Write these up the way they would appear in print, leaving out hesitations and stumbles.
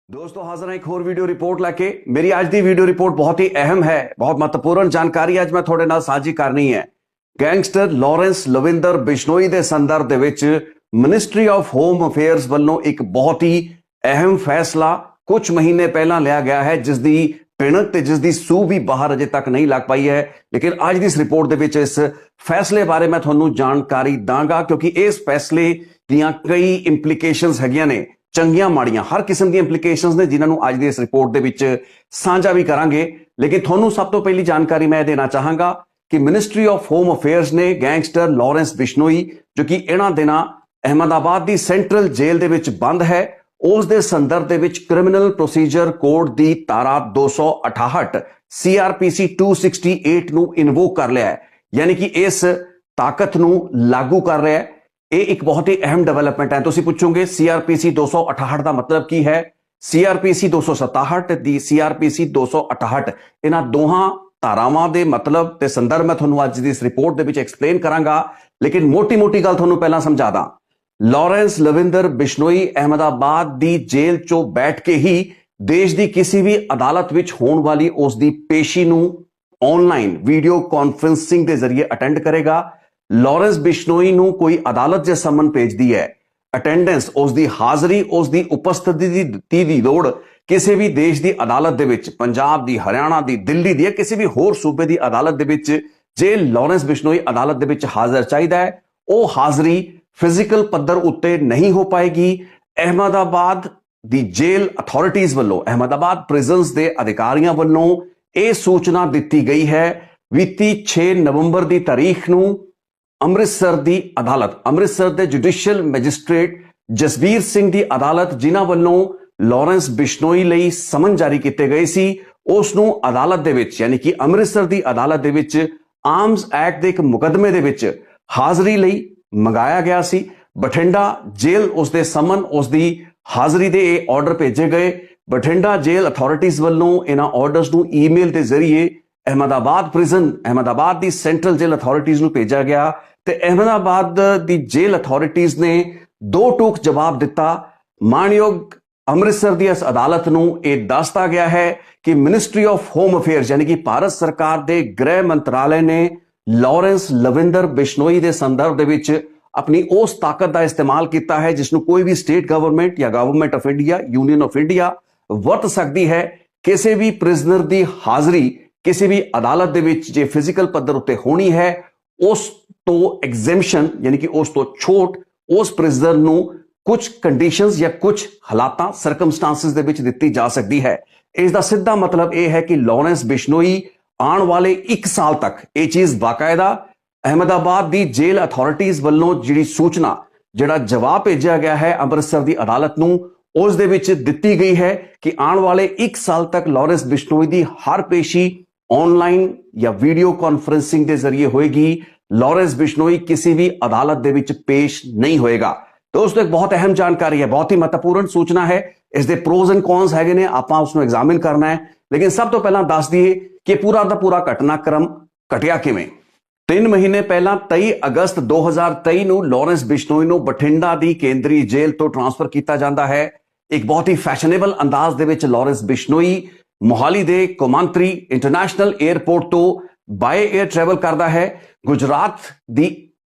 दोस्तों हाजिर हैं एक होर वीडियो रिपोर्ट लैके। मेरी आज दी वीडियो रिपोर्ट बहुत ही अहम है, बहुत महत्वपूर्ण जानकारी ਅੱਜ मैं थोड़े नाल साझी करनी है। गैंगस्टर लॉरेंस लविंदर बिश्नोई ਦੇ ਸੰਦਰਭ ਦੇ ਵਿੱਚ ਮਿਨਿਸਟਰੀ ਆਫ ਹੋਮ ਅਫੇਅਰਸ ਵੱਲੋਂ ਇੱਕ ਬਹੁਤ ਹੀ ਅਹਿਮ ਫੈਸਲਾ ਕੁਝ ਮਹੀਨੇ ਪਹਿਲਾਂ ਲਿਆ ਗਿਆ ਹੈ, ਜਿਸ ਦੀ ਪਿਣਕ ਤੇ ਜਿਸ ਦੀ ਸੂਹ ਵੀ ਬਾਹਰ ਅਜੇ ਤੱਕ ਨਹੀਂ ਲੱਗ ਪਾਈ ਹੈ। ਲੇਕਿਨ ਅੱਜ ਦੀ ਇਸ ਰਿਪੋਰਟ ਦੇ ਵਿੱਚ ਇਸ ਫੈਸਲੇ ਬਾਰੇ ਮੈਂ ਤੁਹਾਨੂੰ ਜਾਣਕਾਰੀ ਦਾਂਗਾ, ਕਿਉਂਕਿ ਇਸ ਫੈਸਲੇ ਦੀਆਂ ਕਈ ਇੰਪਲੀਕੇਸ਼ਨਸ ਹੈਗੀਆਂ ਨੇ, ਚੰਗੀਆਂ ਮਾੜੀਆਂ ਹਰ ਕਿਸਮ ਦੀਆਂ ਇੰਪਲੀਕੇਸ਼ਨਸ ਨੇ, ਜਿਨ੍ਹਾਂ ਨੂੰ ਅੱਜ ਦੀ ਇਸ ਰਿਪੋਰਟ ਦੇ ਵਿੱਚ ਸਾਂਝਾ ਵੀ ਕਰਾਂਗੇ। ਲੇਕਿਨ ਤੁਹਾਨੂੰ ਸਭ ਤੋਂ ਪਹਿਲੀ ਜਾਣਕਾਰੀ ਮੈਂ ਦੇਣਾ ਚਾਹਾਂਗਾ ਕਿ ਮਿਨਿਸਟਰੀ ਆਫ ਹੋਮ ਅਫੇਅਰਸ ਨੇ ਗੈਂਗਸਟਰ ਲੌਰੈਂਸ ਬਿਸ਼ਨੋਈ, ਜੋ ਕਿ ਇਹਨਾਂ ਦਿਨਾਂ ਅਹਿਮਦਾਬਾਦ ਦੀ ਸੈਂਟਰਲ ਜੇਲ੍ਹ ਦੇ ਵਿੱਚ ਬੰਦ ਹੈ, ਉਸ ਦੇ ਸੰਦਰਭ ਦੇ ਵਿੱਚ ਕ੍ਰਿਮੀਨਲ ਪ੍ਰੋਸੀਜਰ ਕੋਡ ਦੀ ਧਾਰਾ 268 CRPC 268 ਨੂੰ ਇਨਵੋਕ ਕਰ ਲਿਆ ਹੈ, ਯਾਨੀ ਕਿ ਇਸ ਤਾਕਤ ਨੂੰ ਲਾਗੂ ਕਰ ਰਿਹਾ ਹੈ। ਇਹ ਇੱਕ ਬਹੁਤ ਹੀ ਅਹਿਮ ਡਿਵੈਲਪਮੈਂਟ ਹੈ। ਤੁਸੀਂ ਪੁੱਛੋਗੇ CRPC 268 ਦਾ ਮਤਲਬ ਕੀ ਹੈ? CRPC 267 ਦੀ CRPC 268 ਇਹਨਾਂ ਦੋਹਾਂ ਧਾਰਾਵਾਂ ਦੇ ਮਤਲਬ ਤੇ ਸੰਦਰਭ ਮੈਂ ਤੁਹਾਨੂੰ ਅੱਜ ਦੀ ਇਸ ਰਿਪੋਰਟ ਦੇ ਵਿੱਚ ਐਕਸਪਲੇਨ ਕਰਾਂਗਾ। ਲੇਕਿਨ ਮੋਟੀ ਗੱਲ ਤੁਹਾਨੂੰ ਪਹਿਲਾਂ ਸਮਝਾ ਦਾਂ। ਲੌਰੈਂਸ ਲਵਿੰਦਰ ਬਿਸ਼ਨੋਈ ਅਹਿਮਦਾਬਾਦ ਦੀ ਜੇਲ੍ਹ 'ਚੋਂ ਬੈਠ ਕੇ ਹੀ ਦੇਸ਼ ਦੀ ਕਿਸੇ ਵੀ ਅਦਾਲਤ ਵਿੱਚ ਹੋਣ ਵਾਲੀ ਉਸ ਦੀ ਪੇਸ਼ੀ ਨੂੰ ਆਨਲਾਈਨ ਵੀਡੀਓ ਕਾਨਫਰੰਸਿੰਗ ਦੇ ਜ਼ਰੀਏ ਅਟੈਂਡ ਕਰੇਗਾ। ਲੌਰੈਂਸ ਬਿਸ਼ਨੋਈ ਨੂੰ ਕੋਈ ਅਦਾਲਤ ਜੇ ਸਮਨ ਭੇਜਦੀ ਹੈ, ਅਟੈਂਡੈਂਸ, ਉਸ ਦੀ ਹਾਜ਼ਰੀ, ਉਸ ਦੀ ਉਪਸਥਿਤੀ ਦੀ ਲੋੜ ਕਿਸੇ ਵੀ ਦੇਸ਼ ਦੀ ਅਦਾਲਤ ਦੇ ਵਿੱਚ, ਪੰਜਾਬ ਦੀ, ਹਰਿਆਣਾ ਦੀ, ਦਿੱਲੀ ਦੀ ਜਾਂ ਕਿਸੇ ਵੀ ਹੋਰ ਸੂਬੇ ਦੀ ਅਦਾਲਤ ਦੇ ਵਿੱਚ ਜੇ ਲੌਰੈਂਸ ਬਿਸ਼ਨੋਈ ਅਦਾਲਤ ਦੇ ਵਿੱਚ ਹਾਜ਼ਰ ਚਾਹੀਦਾ ਹੈ, ਉਹ ਹਾਜ਼ਰੀ ਫਿਜ਼ੀਕਲ ਪੱਧਰ ਉੱਤੇ ਨਹੀਂ ਹੋ ਪਾਏਗੀ। ਅਹਿਮਦਾਬਾਦ ਦੀ ਜੇਲ੍ਹ ਅਥਾਰਟੀਜ਼ ਵੱਲੋਂ, ਅਹਿਮਦਾਬਾਦ ਪ੍ਰਿਜ਼ਨਸ ਦੇ ਅਧਿਕਾਰੀਆਂ ਵੱਲੋਂ ਇਹ ਸੂਚਨਾ ਦਿੱਤੀ ਗਈ ਹੈ। ਬੀਤੀ 6 ਨਵੰਬਰ ਦੀ ਤਾਰੀਖ ਨੂੰ ਅੰਮ੍ਰਿਤਸਰ ਦੀ ਅਦਾਲਤ, ਅੰਮ੍ਰਿਤਸਰ ਦੇ ਜੁਡੀਸ਼ੀਅਲ ਮੈਜਿਸਟ੍ਰੇਟ ਜਸਬੀਰ ਸਿੰਘ ਦੀ ਅਦਾਲਤ, ਜਿਨ੍ਹਾਂ ਵੱਲੋਂ ਲੌਰੈਂਸ ਬਿਸ਼ਨੋਈ ਲਈ ਸਮਨ ਜਾਰੀ ਕੀਤੇ ਗਏ ਸੀ, ਉਸ ਨੂੰ ਅਦਾਲਤ ਦੇ ਵਿੱਚ, ਯਾਨੀ ਕਿ ਅੰਮ੍ਰਿਤਸਰ ਦੀ ਅਦਾਲਤ ਦੇ ਵਿੱਚ ਆਰਮਸ ਐਕਟ ਦੇ ਇੱਕ ਮੁਕੱਦਮੇ ਦੇ ਵਿੱਚ ਹਾਜ਼ਰੀ ਲਈ ਮੰਗਾਇਆ ਗਿਆ ਸੀ। ਬਠਿੰਡਾ ਜੇਲ੍ਹ ਉਸ ਦੇ ਸਮਨ, ਉਸ ਦੀ ਹਾਜ਼ਰੀ ਦੇ ਇਹ ਆਰਡਰ ਭੇਜੇ ਗਏ। ਬਠਿੰਡਾ ਜੇਲ੍ਹ ਅਥਾਰਟੀਜ਼ ਵੱਲੋਂ ਇਹਨਾਂ ਆਰਡਰਸ ਨੂੰ ਈਮੇਲ ਦੇ ਜ਼ਰੀਏ ਅਹਿਮਦਾਬਾਦ ਪ੍ਰਿਜ਼ਨ, ਅਹਿਮਦਾਬਾਦ ਦੀ ਸੈਂਟਰਲ ਜੇਲ੍ਹ ਅਥਾਰਟੀਜ਼ ਨੂੰ ਭੇਜਿਆ ਗਿਆ ਤੇ ਅਹਿਮਦਾਬਾਦ ਦੀ ਜੇਲ੍ਹ ਅਥਾਰਟੀਜ਼ ਨੇ ਦੋ ਟੂਕ ਜਵਾਬ ਦਿੱਤਾ। ਮਾਣਯੋਗ ਅੰਮ੍ਰਿਤਸਰ ਦੀ ਇਸ ਅਦਾਲਤ ਨੂੰ ਇਹ ਦੱਸਤਾ ਗਿਆ ਹੈ ਕਿ ਮਿਨਿਸਟਰੀ ਆਫ ਹੋਮ ਅਫੇਅਰਸ, ਯਾਨੀ ਕਿ ਭਾਰਤ ਸਰਕਾਰ ਦੇ ਗ੍ਰਹਿ ਮੰਤਰਾਲੇ ਨੇ ਲੌਰੈਂਸ ਲਵਿੰਦਰ ਬਿਸ਼ਨੋਈ ਦੇ ਸੰਦਰਭ ਦੇ ਵਿੱਚ ਆਪਣੀ ਉਸ ਤਾਕਤ ਦਾ ਇਸਤੇਮਾਲ ਕੀਤਾ ਹੈ ਜਿਸ ਨੂੰ ਕੋਈ ਵੀ ਸਟੇਟ ਗਵਰਨਮੈਂਟ ਜਾਂ government of India, union of India ਵਰਤ ਸਕਦੀ ਹੈ। ਕਿਸੇ ਵੀ ਪ੍ਰਿਜ਼ਨਰ ਦੀ ਹਾਜ਼ਰੀ ਕਿਸੇ ਵੀ ਅਦਾਲਤ ਦੇ ਵਿੱਚ ਜੇ ਫਿਜ਼ੀਕਲ ਪੱਧਰ ਉੱਤੇ ਹੋਣੀ ਹੈ, ਉਸ ਤੋਂ ਐਗਜ਼ੈਂਪਸ਼ਨ, ਯਾਨੀ ਕਿ ਉਸ ਤੋਂ ਛੋਟ ਉਸ ਪ੍ਰਿਜ਼ਨਰ ਨੂੰ ਕੁਝ ਕੰਡੀਸ਼ਨਸ ਜਾਂ ਕੁਝ ਹਾਲਾਤਾਂ, ਸਰਕਮਸਟੈਂਸਸ ਦੇ ਵਿੱਚ ਦਿੱਤੀ ਜਾ ਸਕਦੀ ਹੈ। ਇਸ ਦਾ ਸਿੱਧਾ ਮਤਲਬ ਇਹ ਹੈ ਕਿ ਲੌਰੈਂਸ ਬਿਸ਼ਨੋਈ ਆਉਣ ਵਾਲੇ 1 ਸਾਲ ਤੱਕ, ਇਹ ਚੀਜ਼ ਬਾਕਾਇਦਾ ਅਹਿਮਦਾਬਾਦ ਦੀ ਜੇਲ੍ਹ ਅਥਾਰਟੀਜ਼ ਵੱਲੋਂ ਜਿਹੜੀ ਸੂਚਨਾ, ਜਿਹੜਾ ਜਵਾਬ ਭੇਜਿਆ ਗਿਆ ਹੈ ਅੰਮ੍ਰਿਤਸਰ ਦੀ ਅਦਾਲਤ ਨੂੰ, ਉਸ ਦੇ ਵਿੱਚ ਦਿੱਤੀ ਗਈ ਹੈ ਕਿ ਆਉਣ ਵਾਲੇ 1 ਸਾਲ ਤੱਕ ਲੌਰੈਂਸ ਬਿਸ਼ਨੋਈ ਦੀ ਹਰ ਪੇਸ਼ੀ ਆਨਲਾਈਨ ਜਾਂ ਵੀਡੀਓ ਕਾਨਫਰੰਸਿੰਗ ਦੇ ਜ਼ਰੀਏ ਹੋਏਗੀ। ਲੌਰੈਂਸ ਬਿਸ਼ਨੋਈ ਕਿਸੇ ਵੀ ਅਦਾਲਤ ਦੇ ਵਿੱਚ ਪੇਸ਼ ਨਹੀਂ ਹੋਏਗਾ। ਦੋਸਤੋ, ਇੱਕ ਬਹੁਤ ਅਹਿਮ ਜਾਣਕਾਰੀ ਹੈ, ਬਹੁਤ ਹੀ ਮਹੱਤਵਪੂਰਨ ਸੂਚਨਾ ਹੈ। ਇਸ ਦੇ ਪ੍ਰੋਜ਼ ਐਂਡ ਕੌਨਸ ਹੈਗੇ ਨੇ, ਆਪਾਂ ਉਸ ਨੂੰ ਐਗਜ਼ਾਮਿਨ ਕਰਨਾ ਹੈ। ਲੇਕਿਨ ਸਭ ਤੋਂ ਪਹਿਲਾਂ ਦੱਸ ਦਈਏ ਕਿ ਪੂਰਾ ਦਾ ਪੂਰਾ ਘਟਨਾਕ੍ਰਮ ਘਟਿਆ ਕਿਵੇਂ। 3 ਮਹੀਨੇ ਪਹਿਲਾਂ 23 ਅਗਸਤ 2023 ਨੂੰ ਲੌਰੈਂਸ ਬਿਸ਼ਨੋਈ ਨੂੰ ਬਠਿੰਡਾ ਦੀ ਕੇਂਦਰੀ ਜੇਲ੍ਹ ਤੋਂ ਟ੍ਰਾਂਸਫਰ ਕੀਤਾ ਜਾਂਦਾ ਹੈ। ਇੱਕ ਬਹੁਤ ਹੀ ਫੈਸ਼ਨੇਬਲ ਅੰਦਾਜ਼ ਦੇ ਵਿੱਚ ਲੌਰੈਂਸ ਬਿਸ਼ਨੋਈ ਮੋਹਾਲੀ ਦੇ ਕੌਮਾਂਤਰੀ ਇੰਟਰਨੈਸ਼ਨਲ 에ਅਰਪੋਰਟ ਤੋਂ ਬਾਏ 에ਅਰ ਟਰੈਵਲ ਕਰਦਾ ਹੈ। ਗੁਜਰਾਤ ਦੀ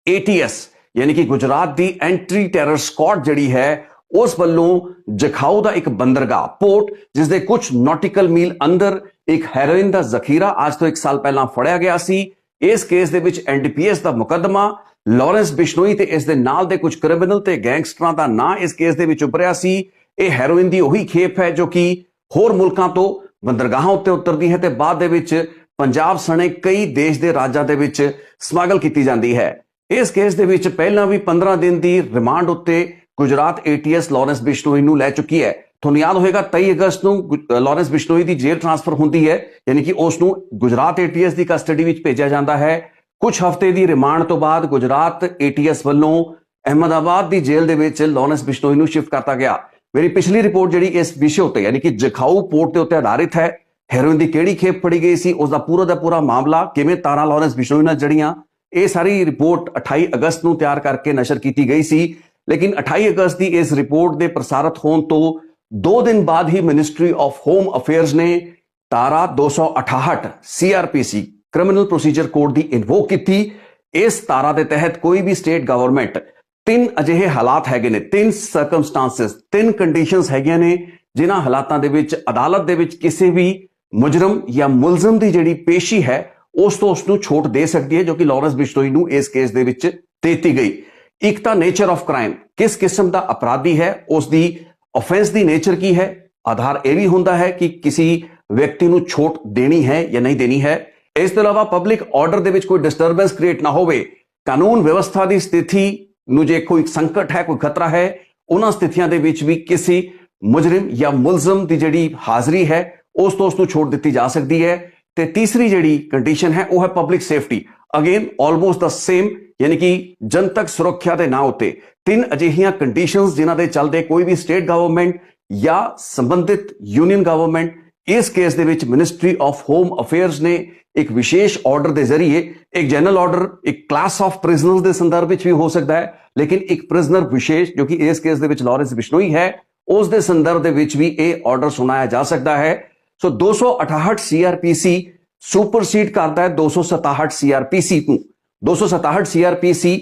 ATS, ਯਾਨੀ ਕਿ ਗੁਜਰਾਤ ਦੀ ਐਂਟੀ ਟੈਰਰ ਸਕਾਡ ਜਿਹੜੀ ਹੈ, ਉਸ ਵੱਲੋਂ ਜਖਾਊ ਦਾ ਇੱਕ ਬੰਦਰਗਾਹ ਪੋਰਟ, ਜਿਸ ਦੇ ਕੁਝ ਨੌਟੀਕਲ ਮੀਲ ਅੰਦਰ ਇੱਕ ਹੈਰੋਇਨ ਦਾ ਜ਼ਖੀਰਾ ਅੱਜ ਤੋਂ 1 ਸਾਲ ਪਹਿਲਾਂ ਫੜਿਆ ਗਿਆ ਸੀ। ਇਸ ਕੇਸ ਦੇ ਵਿੱਚ NDPS ਦਾ ਮੁਕੱਦਮਾ, ਲੌਰੈਂਸ ਬਿਸ਼ਨੋਈ ਤੇ ਇਸ ਦੇ ਨਾਲ ਦੇ ਕੁਝ ਕ੍ਰਿਮੀਨਲ ਤੇ ਗੈਂਗਸਟਰਾਂ ਦਾ ਨਾਂ ਇਸ ਕੇਸ ਦੇ ਵਿੱਚ ਉੱਭਰਿਆ ਸੀ। ਇਹ ਹੈਰੋਇਨ ਦੀ ਉਹੀ ਖੇਪ ਹੈ ਜੋ ਕਿ ਹੋਰ ਮੁਲਕਾਂ ਤੋਂ ਬੰਦਰਗਾਹਾਂ ਉੱਤੇ ਉਤਰਦੀ ਹੈ ਤੇ ਬਾਅਦ ਦੇ ਵਿੱਚ ਪੰਜਾਬ ਸਣੇ ਕਈ ਦੇਸ਼ ਦੇ ਰਾਜਾਂ ਦੇ ਵਿੱਚ ਸਮਗਲ ਕੀਤੀ ਜਾਂਦੀ ਹੈ। ਇਸ ਕੇਸ ਦੇ ਵਿੱਚ ਪਹਿਲਾਂ ਵੀ 15 ਦਿਨ ਦੀ ਰਿਮਾਂਡ ਉੱਤੇ ਗੁਜਰਾਤ ATS ਲੌਰੈਂਸ ਬਿਸ਼ਨੋਈ ਨੂੰ ਲੈ ਚੁੱਕੀ ਹੈ। ਤੁਹਾਨੂੰ ਯਾਦ ਹੋਵੇਗਾ 23 ਅਗਸਤ ਨੂੰ ਲੌਰੈਂਸ ਬਿਸ਼ਨੋਈ ਦੀ ਜੇਲ੍ਹ ਟ੍ਰਾਂਸਫਰ ਹੁੰਦੀ ਹੈ, ਯਾਨੀ ਕਿ ਉਸ ਨੂੰ ਗੁਜਰਾਤ ATS ਦੀ ਕਸਟਡੀ ਵਿੱਚ ਭੇਜਿਆ ਜਾਂਦਾ ਹੈ। ਕੁਝ ਹਫ਼ਤੇ ਦੀ ਰਿਮਾਂਡ ਤੋਂ ਬਾਅਦ ਗੁਜਰਾਤ ATS ਵੱਲੋਂ ਅਹਿਮਦਾਬਾਦ ਦੀ ਜੇਲ੍ਹ ਦੇ ਵਿੱਚ ਲੌਰੈਂਸ ਬਿਸ਼ਨੋਈ ਨੂੰ ਸ਼ਿਫਟ ਕਰਤਾ ਗਿਆ। ਮੇਰੀ ਪਿਛਲੀ ਰਿਪੋਰਟ ਜਿਹੜੀ ਇਸ ਵਿਸ਼ੇ ਉੱਤੇ, ਯਾਨੀ ਕਿ ਜਖਾਊ ਪੋਰਟ ਦੇ ਉੱਤੇ ਆਧਾਰਿਤ ਹੈ, ਹੈਰੋਇਨ ਦੀ ਕਿਹੜੀ ਖੇਪ ਫੜੀ ਗਈ ਸੀ, ਉਸ ਦਾ ਪੂਰਾ ਮਾਮਲਾ, ਕਿਵੇਂ ਤਾਰਾਂ ਲੌਰੈਂਸ ਬਿਸ਼ਨੋਈ ਨਾਲ ਜੜੀਆਂ, ਇਹ ਸਾਰੀ ਰਿਪੋਰਟ 28 ਅਗਸਤ ਨੂੰ ਤਿਆਰ ਕਰਕੇ ਨਸ਼ਰ ਕੀਤੀ ਗਈ ਸੀ। ਲੇਕਿਨ 28 ਅਗਸਤ ਦੀ ਇਸ ਰਿਪੋਰਟ ਦੇ ਪ੍ਰਸਾਰਿਤ ਹੋਣ ਤੋਂ 2 दिन बाद ही मिनिस्ट्री ऑफ होम अफेयर्स ने धारा 268 सीआरपीसी क्रिमिनल प्रोसीजर कोड ਦੀ ਇਨਵੋਕ ਕੀਤੀ। ਇਸ ਧਾਰਾ ਦੇ ਤਹਿਤ ਕੋਈ ਵੀ ਸਟੇਟ ਗਵਰਨਮੈਂਟ ਤਿੰਨ ਅਜਿਹੇ ਹਾਲਾਤ ਹੈਗੇ ਨੇ, ਤਿੰਨ ਸਰਕਮਸਟੈਂਸਸ, ਤਿੰਨ ਕੰਡੀਸ਼ਨਸ ਹੈਗੀਆਂ ਨੇ ਜਿਨ੍ਹਾਂ ਹਾਲਾਤਾਂ ਦੇ ਵਿੱਚ ਅਦਾਲਤ ਦੇ ਵਿੱਚ ਕਿਸੇ ਵੀ ਮੁਜਰਮ ਜਾਂ ਮੁਲਜ਼ਮ ਦੀ ਜਿਹੜੀ ਪੇਸ਼ੀ ਹੈ ਉਸ ਤੋਂ ਉਸ ਨੂੰ ਛੋਟ ਦੇ ਸਕਦੀ ਹੈ, ਜੋ ਕਿ ਲਾਰੈਂਸ ਬਿਸ਼ਨੋਈ ਨੂੰ ਇਸ ਕੇਸ ਦੇ ਵਿੱਚ ਦਿੱਤੀ ਗਈ। ਇੱਕ ਤਾਂ ਨੇਚਰ ਆਫ ਕ੍ਰਾਈਮ, ਕਿਸ ਕਿਸਮ ਦਾ ਅਪਰਾਧੀ ਹੈ, ਉਸ ਦੀ ऑफेंस ਦੀ ਨੇਚਰ ਕੀ ਹੈ। ਆਧਾਰ ਇਹ ਵੀ ਹੁੰਦਾ ਹੈ ਕਿ ਕਿਸੇ ਵਿਅਕਤੀ ਨੂੰ ਛੋਟ ਦੇਣੀ ਹੈ ਜਾਂ ਨਹੀਂ ਦੇਣੀ ਹੈ। ਇਸ ਤੋਂ ਇਲਾਵਾ ਪਬਲਿਕ ਆਰਡਰ ਦੇ ਵਿੱਚ ਕੋਈ ਡਿਸਟਰਬੈਂਸ ਕ੍ਰੀਏਟ ਨਾ ਹੋਵੇ, ਕਾਨੂੰਨ ਵਿਵਸਥਾ ਦੀ ਸਥਿਤੀ ਨੂੰ ਜੇ ਕੋਈ ਸੰਕਟ ਹੈ, ਕੋਈ ਖਤਰਾ ਹੈ, ਉਹਨਾਂ ਸਥਿਤੀਆਂ ਦੇ ਵਿੱਚ ਵੀ ਕਿਸੇ ਮੁਜਰਮ ਜਾਂ ਮੁਲਜ਼ਮ ਦੀ ਜਿਹੜੀ ਹਾਜ਼ਰੀ ਹੈ ਉਸ ਤੋਂ ਉਸ ਨੂੰ ਛੋਟ ਦਿੱਤੀ ਜਾ ਸਕਦੀ ਹੈ। ਤੇ ਤੀਸਰੀ ਜਿਹੜੀ ਕੰਡੀਸ਼ਨ ਹੈ ਉਹ ਹੈ public safety. Again almost the same, ਯਾਨੀ ਕਿ ਜਨਤਕ ਸੁਰੱਖਿਆ ਦੇ ਨਾਂ ਉੱਤੇ ਤਿੰਨ ਅਜਿਹੀਆਂ ਕੰਡੀਸ਼ਨਸ ਜਿਨ੍ਹਾਂ ਦੇ ਚੱਲਦੇ ਕੋਈ ਵੀ ਸਟੇਟ ਗਵਰਨਮੈਂਟ ਜਾਂ ਸੰਬੰਧਿਤ ਯੂਨੀਅਨ ਗਵਰਨਮੈਂਟ ਇਸ ਕੇਸ ਦੇ ਵਿੱਚ ਮਿਨਿਸਟਰੀ ਆਫ ਹੋਮ ਅਫੇਅਰਸ ਨੇ ਇੱਕ ਵਿਸ਼ੇਸ਼ ਆਰਡਰ ਦੇ ਜ਼ਰੀਏ, ਇੱਕ ਜਨਰਲ ਆਰਡਰ ਇੱਕ ਕਲਾਸ ਆਫ ਪ੍ਰਿਜ਼ਨਰਸ ਦੇ ਸੰਦਰਭ ਵਿੱਚ ਵੀ ਹੋ ਸਕਦਾ ਹੈ, ਲੇਕਿਨ ਇੱਕ ਪ੍ਰਿਜ਼ਨਰ ਵਿਸ਼ੇਸ਼ ਜੋ ਕਿ ਇਸ ਕੇਸ ਦੇ ਵਿੱਚ ਲਾਰੈਂਸ ਬਿਸ਼ਨੋਈ ਹੈ ਉਸ ਦੇ ਸੰਦਰਭ ਦੇ ਵਿੱਚ ਵੀ ਇਹ ਆਰਡਰ ਸੁਣਾਇਆ ਜਾ ਸਕਦਾ ਹੈ। ਸੋ 268 ਸੀਆਰਪੀਸੀ ਸੁਪਰਸੀਡ ਕਰਦਾ ਹੈ 267 ਸੀਆਰਪੀਸੀ ਨੂੰ। 267 ਸੀਆਰਪੀਸੀ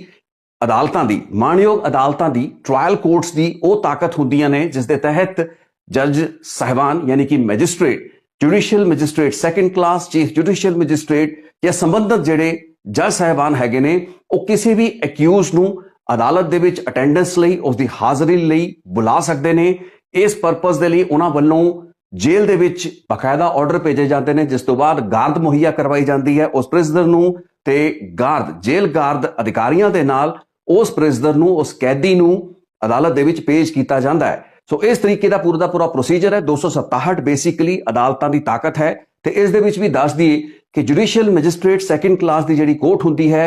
ਅਦਾਲਤਾਂ ਦੀ, ਮਾਣਯੋਗ ਅਦਾਲਤਾਂ ਦੀ, ਟ੍ਰਾਇਲ ਕੋਰਟਸ ਦੀ ਉਹ ਤਾਕਤ ਹੁੰਦੀਆਂ ਨੇ ਜਿਸ ਦੇ ਤਹਿਤ ਜੱਜ ਸਾਹਿਬਾਨ ਯਾਨੀ ਕਿ magistrate, judicial magistrate second class, chief judicial magistrate ਜਾਂ ਸੰਬੰਧਿਤ ਜਿਹੜੇ ਜੱਜ ਸਾਹਿਬਾਨ ਹੈਗੇ ਨੇ ਉਹ ਕਿਸੇ ਵੀ ਅਕਿਊਜ਼ ਨੂੰ ਅਦਾਲਤ ਦੇ ਵਿੱਚ ਅਟੈਂਡੈਂਸ ਲਈ, ਉਸ ਦੀ ਹਾਜ਼ਰੀ ਲਈ ਬੁਲਾ ਸਕਦੇ ਨੇ। ਇਸ ਪਰਪਸ ਦੇ ਲਈ ਉਹਨਾਂ ਵੱਲੋਂ ਜੇਲ੍ਹ ਦੇ ਵਿੱਚ ਬਕਾਇਦਾ ਆਰਡਰ ਭੇਜੇ ਜਾਂਦੇ ਨੇ, ਜਿਸ ਤੋਂ ਬਾਅਦ ਗਾਰਦ ਮੁਹੱਈਆ ਕਰਵਾਈ ਜਾਂਦੀ ਹੈ ਉਸ ਪ੍ਰਿਜ਼ਨਰ ਨੂੰ, ਤੇ ਗਾਰਦ, ਜੇਲ੍ਹ ਗਾਰਦ ਅਧਿਕਾਰੀਆਂ ਦੇ ਨਾਲ ਉਸ ਪ੍ਰਿਜ਼ਨਰ ਨੂੰ, ਉਸ ਕੈਦੀ ਨੂੰ ਅਦਾਲਤ ਦੇ ਵਿੱਚ ਪੇਸ਼ ਕੀਤਾ ਜਾਂਦਾ ਹੈ। ਸੋ ਇਸ ਤਰੀਕੇ ਦਾ ਪੂਰਾ ਪ੍ਰੋਸੀਜਰ ਹੈ। 267 ਬੇਸਿਕਲੀ ਅਦਾਲਤਾਂ ਦੀ ਤਾਕਤ ਹੈ ਤੇ ਇਸ ਦੇ ਵਿੱਚ ਵੀ ਦੱਸ ਦਈਏ ਕਿ ਜੁਡੀਸ਼ੀਅਲ ਮੈਜਿਸਟ੍ਰੇਟ ਸੈਕੰਡ ਕਲਾਸ ਦੀ ਜਿਹੜੀ ਕੋਰਟ ਹੁੰਦੀ ਹੈ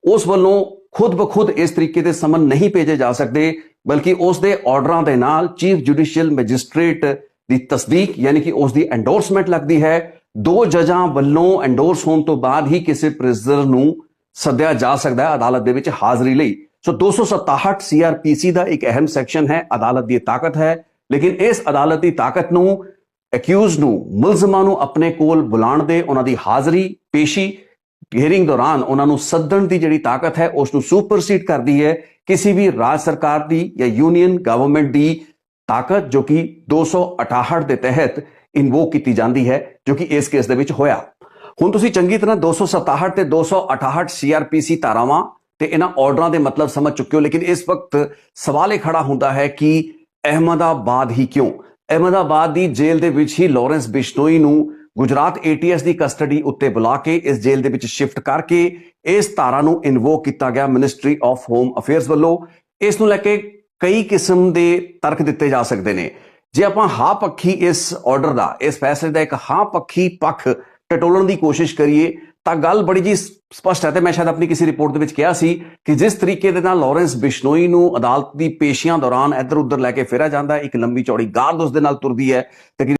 ਉਸ ਵੱਲੋਂ ਖੁਦ ਬਖੁਦ ਇਸ ਤਰੀਕੇ ਦੇ ਸਮਨ ਨਹੀਂ ਭੇਜੇ ਜਾ ਸਕਦੇ, ਬਲਕਿ ਉਸ ਦੇ ਆਰਡਰਾਂ ਦੇ ਨਾਲ ਚੀਫ ਜੁਡੀਸ਼ੀਅਲ ਮੈਜਿਸਟ੍ਰੇਟ ਦੀ ਤਸਦੀਕ ਯਾਨੀ ਕਿ ਉਸ ਦੀ ਐਂਡੋਰਸਮੈਂਟ ਲੱਗਦੀ ਹੈ। ਦੋ ਜੱਜਾਂ ਵੱਲੋਂ ਐਂਡੋਰਸ ਹੋਣ ਤੋਂ ਬਾਅਦ ਹੀ ਕਿਸੇ ਪ੍ਰਿਜ਼ਨਰ ਨੂੰ ਸੱਦਿਆ ਜਾ ਸਕਦਾ ਹੈ ਅਦਾਲਤ ਦੇ ਵਿੱਚ ਹਾਜ਼ਰੀ ਲਈ। ਸੋ 267 ਸੀਆਰਪੀਸੀ ਦਾ ਇੱਕ ਅਹਿਮ ਸੈਕਸ਼ਨ ਹੈ, ਅਦਾਲਤ ਦੀ ਤਾਕਤ ਹੈ, ਲੇਕਿਨ ਇਸ ਅਦਾਲਤ ਦੀ ਤਾਕਤ ਨੂੰ ਅਕਿਊਜ਼ ਨੂੰ, ਮੁਲਜ਼ਮਾਂ ਨੂੰ ਆਪਣੇ ਕੋਲ ਬੁਲਾਉਣ ਦੇ, ਉਹਨਾਂ ਦੀ ਹਾਜ਼ਰੀ, ਪੇਸ਼ੀ, ਹੀਅਰਿੰਗ ਦੌਰਾਨ ਉਹਨਾਂ ਨੂੰ ਸੱਦਣ ਦੀ ਜਿਹੜੀ ਤਾਕਤ ਹੈ ਉਸ ਨੂੰ ਸੁਪਰਸੀਡ ਕਰਦੀ ਹੈ ਕਿਸੇ ਵੀ ਰਾਜ ਸਰਕਾਰ ਦੀ ਜਾਂ ਯੂਨੀਅਨ ਗਵਰਨਮੈਂਟ ਦੀ ਤਾਕਤ, ਜੋ ਕਿ 268 ਦੇ ਤਹਿਤ ਇਨਵੋਕ ਕੀਤੀ ਜਾਂਦੀ ਹੈ, ਜੋ ਕਿ ਇਸ ਕੇਸ ਦੇ ਵਿੱਚ ਹੋਇਆ। ਹੁਣ ਤੁਸੀਂ ਚੰਗੀ ਤਰ੍ਹਾਂ 267 ਤੇ 268 ਸੀਆਰਪੀਸੀ ਧਾਰਾਵਾਂ ਤੇ ਇਹਨਾਂ ਆਰਡਰਾਂ ਦੇ ਮਤਲਬ ਸਮਝ ਚੁੱਕੇ ਹੋ, ਲੇਕਿਨ ਇਸ ਵਕਤ ਸਵਾਲ ਇਹ ਖੜਾ ਹੁੰਦਾ ਹੈ ਕਿ ਅਹਿਮਦਾਬਾਦ ਹੀ ਕਿਉਂ? ਅਹਿਮਦਾਬਾਦ ਦੀ ਜੇਲ੍ਹ ਦੇ ਵਿੱਚ ਹੀ ਲਾਰੈਂਸ ਬਿਸ਼ਨੋਈ ਨੂੰ ਗੁਜਰਾਤ ATS ਦੀ ਕਸਟਡੀ ਉੱਤੇ ਬੁਲਾ ਕੇ ਇਸ ਜੇਲ੍ਹ ਦੇ ਵਿੱਚ ਸ਼ਿਫਟ ਕਰਕੇ ਇਸ ਧਾਰਾ ਨੂੰ ਇਨਵੋਕ ਕੀਤਾ ਗਿਆ ਮਿਨਿਸਟਰੀ ਆਫ ਹੋਮ ਅਫੇਅਰਸ ਵੱਲੋਂ। ਇਸ ਨੂੰ ਲੈ ਕੇ ਕਈ ਕਿਸਮ ਦੇ ਤਰਕ ਦਿੱਤੇ ਜਾ ਸਕਦੇ ਨੇ। ਜੇ ਆਪਾਂ ਹਾਂ ਪੱਖੀ ਇਸ ਆਰਡਰ ਦਾ, ਇਸ ਫੈਸਲੇ ਦਾ ਇੱਕ ਹਾਂ ਪੱਖੀ ਪੱਖ ਟਟੋਲਣ ਦੀ ਕੋਸ਼ਿਸ਼ ਕਰੀਏ ਤਾਂ ਗੱਲ ਬੜੀ ਜੀ ਸਪਸ਼ਟ ਹੈ। ਤੇ ਮੈਂ ਸ਼ਾਇਦ ਆਪਣੀ ਕਿਸੇ ਰਿਪੋਰਟ ਦੇ ਵਿੱਚ ਕਿਹਾ ਸੀ ਕਿ ਜਿਸ ਤਰੀਕੇ ਦੇ ਨਾਲ ਲਾਰੈਂਸ ਬਿਸ਼ਨੋਈ ਨੂੰ ਅਦਾਲਤ ਦੀ ਪੇਸ਼ੀਆਂ ਦੌਰਾਨ ਇੱਧਰ ਉੱਧਰ ਲੈ ਕੇ ਫਿਰਿਆ ਜਾਂਦਾ, ਇੱਕ ਲੰਬੀ ਚੌੜੀ ਗਾਰਡ ਉਸ ਦੇ ਨਾਲ ਤੁਰਦੀ ਹੈ ਤੇ